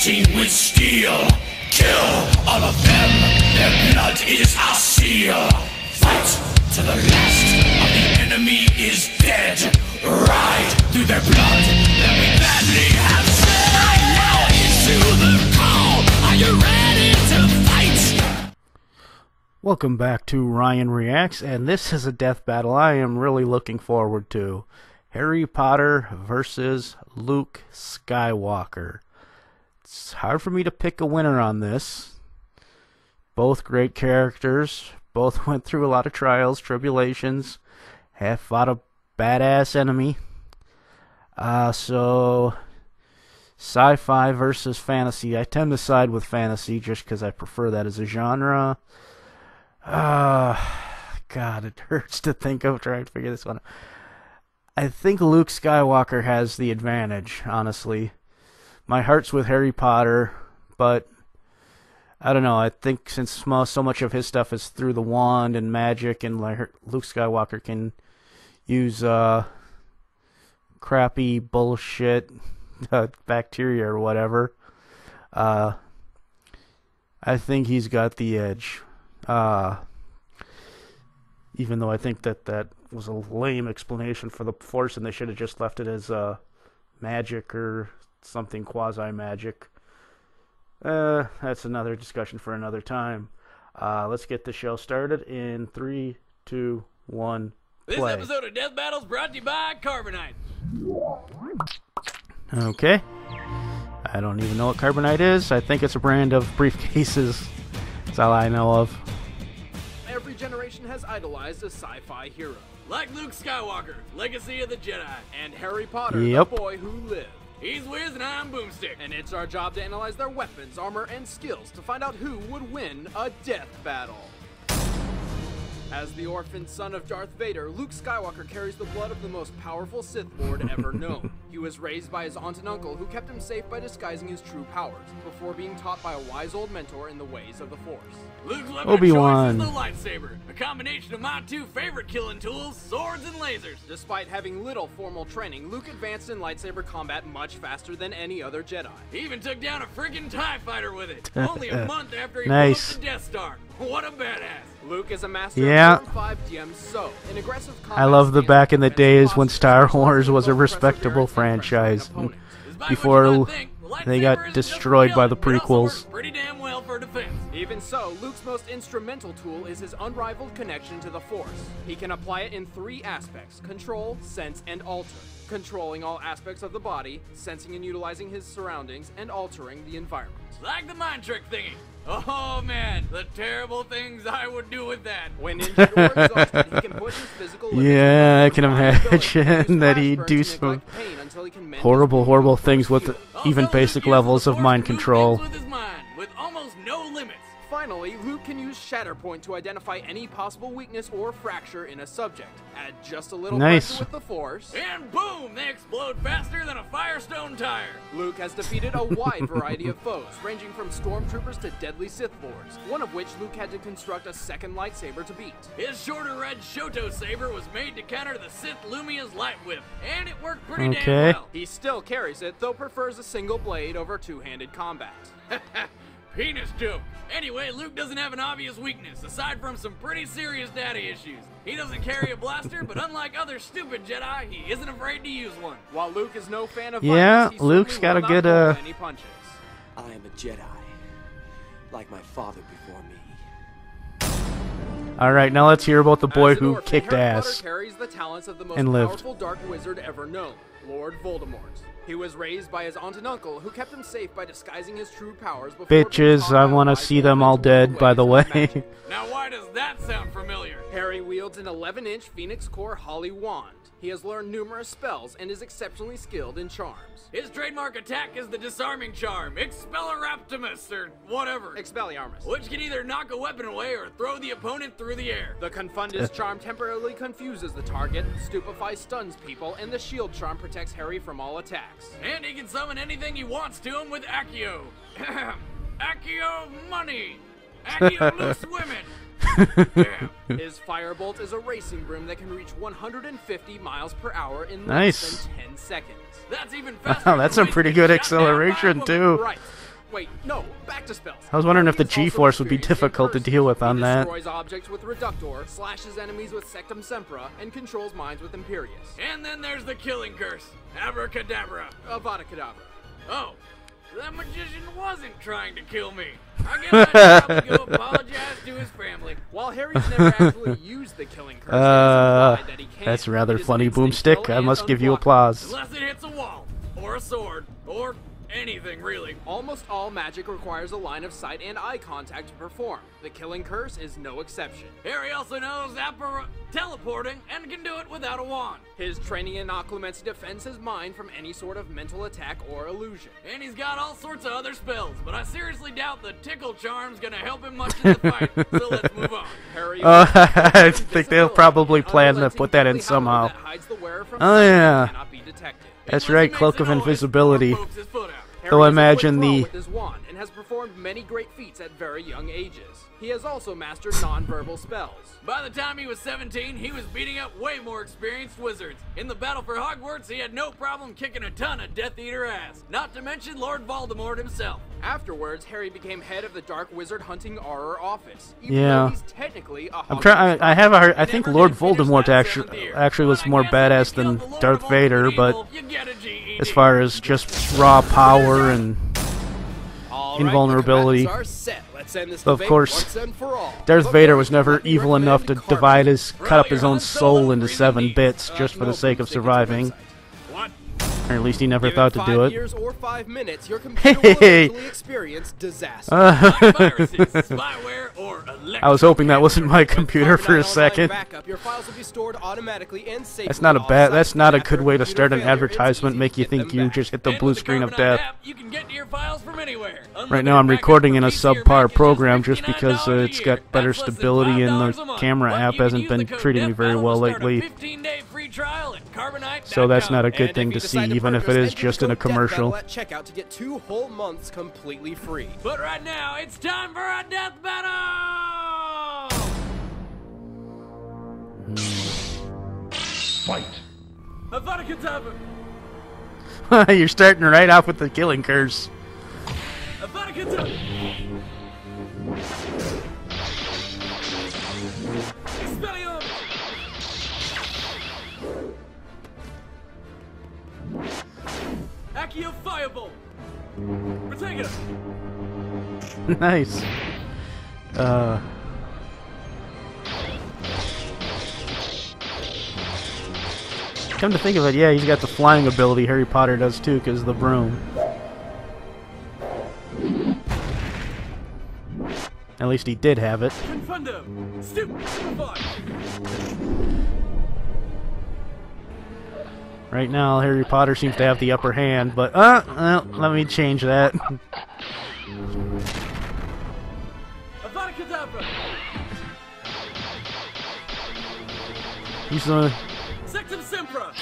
fighting with steel. Kill all of them, their blood is our seal. Fight to the last of the enemy is dead. Ride through their blood that we badly have shed. Now issue the call. Are you ready to fight? Welcome back to Ryan Reacts, and this is a death battle I am really looking forward to. Harry Potter versus Luke Skywalker. It's hard for me to pick a winner on this. Both great characters. Both went through a lot of trials, tribulations. Have fought a badass enemy. So sci-fi versus fantasy. I tend to side with fantasy just because I prefer that as a genre. God, it hurts to think of trying to figure this one out. I think Luke Skywalker has the advantage, honestly. My heart's with Harry Potter, but I don't know. I think since so much of his stuff is through the wand and magic, and Luke Skywalker can use crappy bullshit bacteria or whatever, I think he's got the edge. Even though I think that was a lame explanation for the Force, and they should have just left it as magic or something quasi-magic. That's another discussion for another time. Let's get the show started in 3, 2, 1, play. This episode of Death Battles brought to you by Carbonite. Okay. I don't even know what Carbonite is. I think it's a brand of briefcases. That's all I know of. Every generation has idolized a sci-fi hero. Like Luke Skywalker, Legacy of the Jedi. And Harry Potter, Yep. the boy who lived. He's Wiz and I'm Boomstick. And it's our job to analyze their weapons, armor, and skills to find out who would win a death battle. As the orphaned son of Darth Vader, Luke Skywalker carries the blood of the most powerful Sith Lord ever known. He was raised by his aunt and uncle, who kept him safe by disguising his true powers, before being taught by a wise old mentor in the ways of the Force. Luke's weapon Obi-Wan. of choice is the lightsaber, a combination of my two favorite killing tools, swords and lasers. Despite having little formal training, Luke advanced in lightsaber combat much faster than any other Jedi. He even took down a friggin' TIE fighter with it, only a month after he Nice. blew up the Death Star. What a badass. Luke is a master Yeah. of 5 DM So, an aggressive combat I love the stance back in the defensive days when posture, Star special Wars was a skills, respectable perseverance, and franchise. crushing opponents. Despite Before what you might think, the they lightsaber got isn't destroyed just by the killing, but also works prequels. pretty damn well for defense. Even so, Luke's most instrumental tool is his unrivaled connection to the Force. He can apply it in 3 aspects: control, sense, and alter. Controlling all aspects of the body, sensing and utilizing his surroundings, and altering the environment. Like the mind trick thingy. Oh man, the terrible things I would do with that. When injured or exhausted, he can push his physical limits. Yeah, I to can the ability. imagine Use that flash he'd burn do to some neglect pain until he can mend his horrible, wounds horrible with things with fuel. even Also, basic Luke levels uses the of Force mind to do control. things with his mind, with almost no limits. Finally, Luke can use Shatterpoint to identify any possible weakness or fracture in a subject. Add just a little Nice. pressure with the Force. And boom, they explode faster than a Firestone tire. Luke has defeated a wide variety of foes, ranging from stormtroopers to deadly Sith Lords, one of which Luke had to construct a second lightsaber to beat. His shorter red Shoto saber was made to counter the Sith Lumia's light whip, and it worked pretty Okay. damn well. He still carries it, though prefers a single blade over two-handed combat. Penis joke. Anyway, Luke doesn't have an obvious weakness, aside from some pretty serious data issues. He doesn't carry a blaster, but unlike other stupid Jedi, he isn't afraid to use one. While Luke is no fan of Yeah, violence, he Luke's certainly got will a not good, pull any punches. I am a Jedi, like my father before me. Alright, now let's hear about the boy As an who orphan, kicked Harry ass. Potter carries the talents of the most and lived. powerful dark wizard ever known, Lord Voldemort. He was raised by his aunt and uncle, who kept him safe by disguising his true powers before being Bitches, taught I by a want to wise see old them all mentor dead, by the ways of way. magic. Now why does that sound familiar? Harry wields an 11-inch Phoenix Core Holly wand. He has learned numerous spells and is exceptionally skilled in charms. His trademark attack is the disarming charm, Expelliarmus, or whatever, Expelliarmus. which can either knock a weapon away or throw the opponent through the air. The Confundus charm temporarily confuses the target, Stupefy stuns people, and the Shield charm protects Harry from all attacks. And he can summon anything he wants to him with Accio. Accio money. Accio loose women. Damn. His Firebolt is a racing broom that can reach 150 miles per hour in Nice. less than 10 seconds. That's even faster. Wow, that's than some pretty Wiz good gets shot down by a acceleration, woman. too. Right. Wait, no, back to spells. I was wondering if the Harry is also G-Force would be experienced in difficult to curses. deal with on He that. destroys objects with Reductor, slashes enemies with Sectum Sempra, and controls minds with Imperius. And then there's the killing curse. Abracadabra. Avada Kedavra. Oh, that magician wasn't trying to kill me. I guess I should probably go apologize to his family. While Harry's never actually used the killing curse, it is implied that he can. That's rather It is funny, instant Boomstick. kill I and must give you unblockable. applause. Unless it hits a wall, or a sword, or anything really. Almost all magic requires a line of sight and eye contact to perform. The killing curse is no exception. Harry also knows teleporting and can do it without a wand. His training in occlumency defends his mind from any sort of mental attack or illusion. And he's got all sorts of other spells, but I seriously doubt the tickle charm's gonna help him much in the fight, so let's move on. Harry I think they'll probably plan to put that in somehow. That hides the wearer from Oh, sight and yeah. cannot be detected. That's Unless right, he makes Cloak a of noise or Invisibility. moves his foot out. Though I Harry is a imagine quick draw the- with his wand and has performed many great feats at very young ages. He has also mastered non-verbal spells. By the time he was 17, he was beating up way more experienced wizards. In the battle for Hogwarts, he had no problem kicking a ton of Death Eater ass. Not to mention Lord Voldemort himself. Afterwards, Harry became head of the Dark Wizard Hunting Auror office. Even Yeah. though he's technically a I'm trying. I have a hard. I think Never Lord did finish Voldemort that seventh actually year. was But I more guess if badass you than killed the Lord Darth of Vader, Ultimate but Evil, you get a GED. as far as just raw power and All right, invulnerability. the combatants are set. Let's end this Of debate course, once and for all. Darth But Vader first, was never let me evil enough to recommend divide Carbon. cut up his own soul into 7 bits just for No, the sake of please take it to surviving. website. What? Or at least he never Give thought it to 5 do it. years or 5 minutes, your computer will Hey. eventually experience disaster. Like viruses, spyware, or I was hoping that wasn't my With computer for a Carbonite Online second. Backup, your files will be stored automatically and safely That's not a off-site. that's not a After good way to computer start an failure, it's advertisement. easy Make to you get think them you back. just hit the And blue with the screen of Carbonite death. app, you can get to your files from anywhere. Right now I'm recording in a Unlimited backup subpar for program PC just or because $59 it's a got year. better That's less than stability and $5 the a month. camera But app you can hasn't use been the code treating me very DEATHBATTLE well to start a lately. 15-day free trial at Carbonite.com. So that's not a good And thing if you to see, decide even if it purchase, is enter just the in a code DEATHBATTLE commercial. at checkout to get 2 whole months completely free. But right now, it's time for a death battle! Fight. Avada Kedavra! You're starting right off with the killing curse. Avada Kedavra! Expelliarmus! Accio Firebolt! Protega! Nice. Come to think of it, yeah, he's got the flying ability. Harry Potter does too, because of the broom. At least he did have it. Confundo! Stupefy! Right now, Harry Potter seems to have the upper hand, but well, let me change that. Avada Kedavra! He's the Sectum Sempra!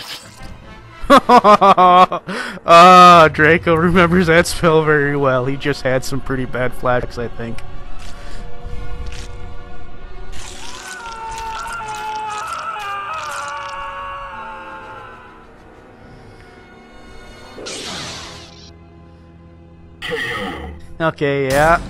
Draco remembers that spell very well. He just had some pretty bad flashbacks, I think. Okay, yeah.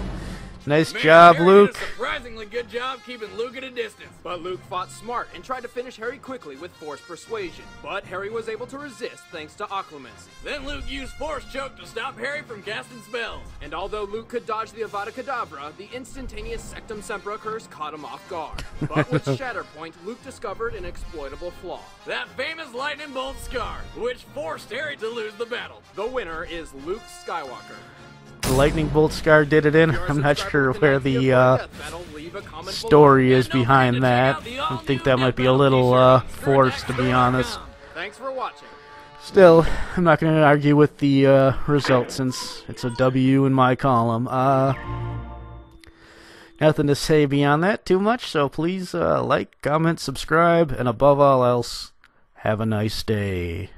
Nice Man, job, Harry Luke. did a surprisingly good job keeping Luke at a distance. But Luke fought smart and tried to finish Harry quickly with forced persuasion. But Harry was able to resist thanks to occlumency. Then Luke used Force Choke to stop Harry from casting spells. And although Luke could dodge the Avada Kedavra, the instantaneous Sectum Sempra curse caught him off guard. But with Shatterpoint, Luke discovered an exploitable flaw. That famous lightning bolt scar, which forced Harry to lose the battle. The winner is Luke Skywalker. The lightning bolt scar did it in. If you're a I'm not subscriber sure with where an idea the for a death battle, leave a comment below. story is And don't forget to behind check that. out the I all-new think that might be a Death little Battle t-shirt. forced, to be honest. Thanks for watching. Still, I'm not going to argue with the result since it's a W in my column. Nothing to say beyond that too much, so please like, comment, subscribe, and above all else, have a nice day.